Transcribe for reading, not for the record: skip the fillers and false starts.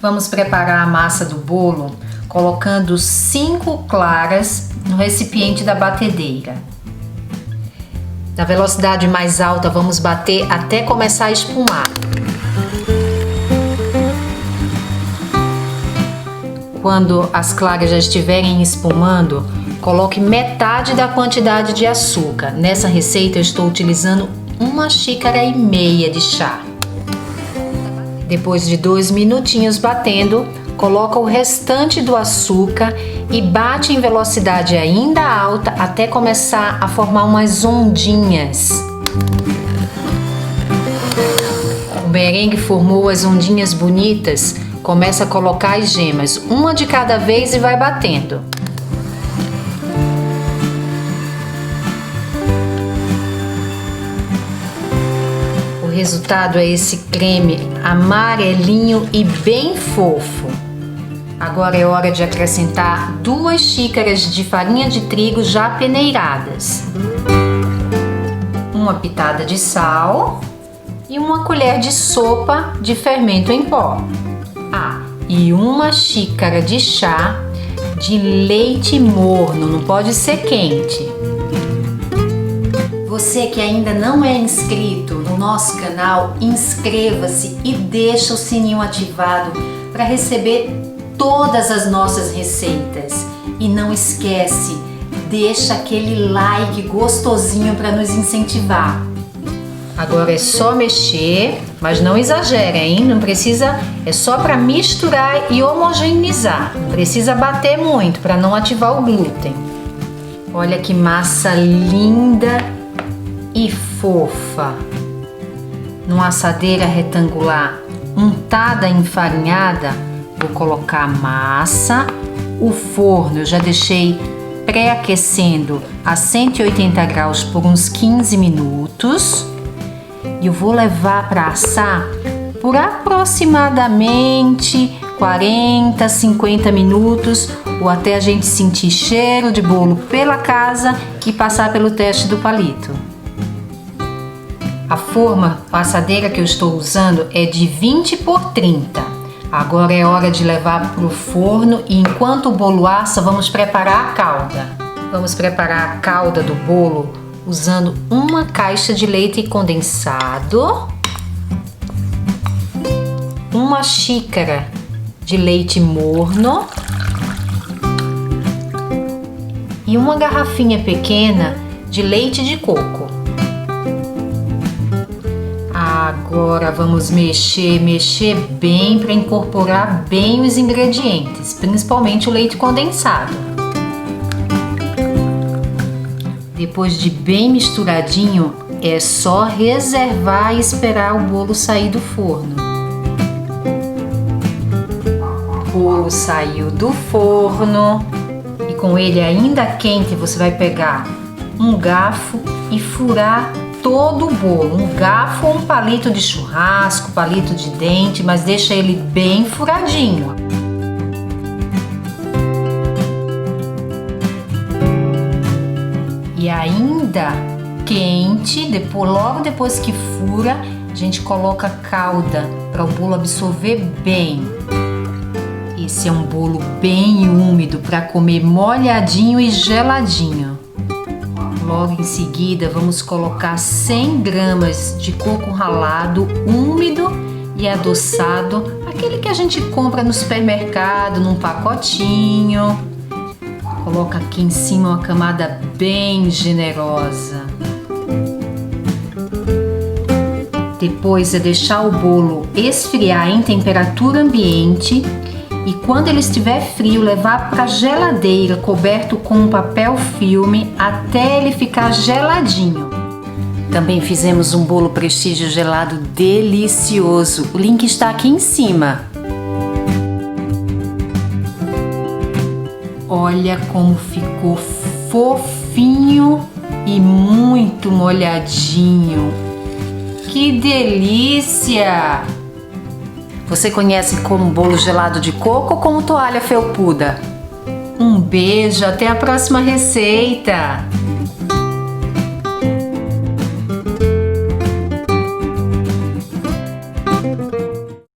Vamos preparar a massa do bolo colocando 5 claras no recipiente da batedeira. Na velocidade mais alta, vamos bater até começar a espumar. Quando as claras já estiverem espumando, coloque metade da quantidade de açúcar. Nessa receita eu estou utilizando 1,5 xícaras de chá. Depois de 2 minutinhos batendo, coloca o restante do açúcar e bate em velocidade ainda alta até começar a formar umas ondinhas. O merengue formou as ondinhas bonitas, começa a colocar as gemas, uma de cada vez e vai batendo. O resultado é esse creme amarelinho e bem fofo. Agora é hora de acrescentar 2 xícaras de farinha de trigo já peneiradas, uma pitada de sal e 1 colher de sopa de fermento em pó. E 1 xícara de chá de leite morno, não pode ser quente. Você que ainda não é inscrito no nosso canal, inscreva-se e deixa o sininho ativado para receber todas as nossas receitas. E não esquece, deixa aquele like gostosinho para nos incentivar. Agora é só mexer, mas não exagera, hein? Não precisa, é só para misturar e homogeneizar. Não precisa bater muito para não ativar o glúten. Olha que massa linda e fofa. Numa assadeira retangular untada e enfarinhada, vou colocar a massa. O forno eu já deixei pré-aquecendo a 180 graus por uns 15 minutos. E eu vou levar para assar por aproximadamente 40, 50 minutos ou até a gente sentir cheiro de bolo pela casa e passar pelo teste do palito. A forma, a assadeira que eu estou usando é de 20 por 30. Agora é hora de levar para o forno e enquanto o bolo assa, vamos preparar a calda. Vamos preparar a calda do bolo usando 1 caixa de leite condensado, 1 xícara de leite morno e 1 garrafinha pequena de leite de coco. Agora vamos mexer bem para incorporar bem os ingredientes, principalmente o leite condensado. Depois de bem misturadinho, é só reservar e esperar o bolo sair do forno. O bolo saiu do forno e com ele ainda quente, você vai pegar um garfo e furar todo o bolo. Um garfo ou um palito de churrasco, palito de dente, mas deixa ele bem furadinho. E ainda quente, logo depois que fura, a gente coloca calda para o bolo absorver bem. Esse é um bolo bem úmido para comer molhadinho e geladinho. Logo em seguida, vamos colocar 100 gramas de coco ralado, úmido e adoçado, aquele que a gente compra no supermercado, num pacotinho. Coloca aqui em cima uma camada bem generosa. Depois é deixar o bolo esfriar em temperatura ambiente e quando ele estiver frio, levar para a geladeira coberto com um papel filme até ele ficar geladinho. Também fizemos um bolo prestígio gelado delicioso. O link está aqui em cima. Olha como ficou fofinho e muito molhadinho. Que delícia! Você conhece como bolo gelado de coco ou como toalha felpuda? Um beijo, até a próxima receita!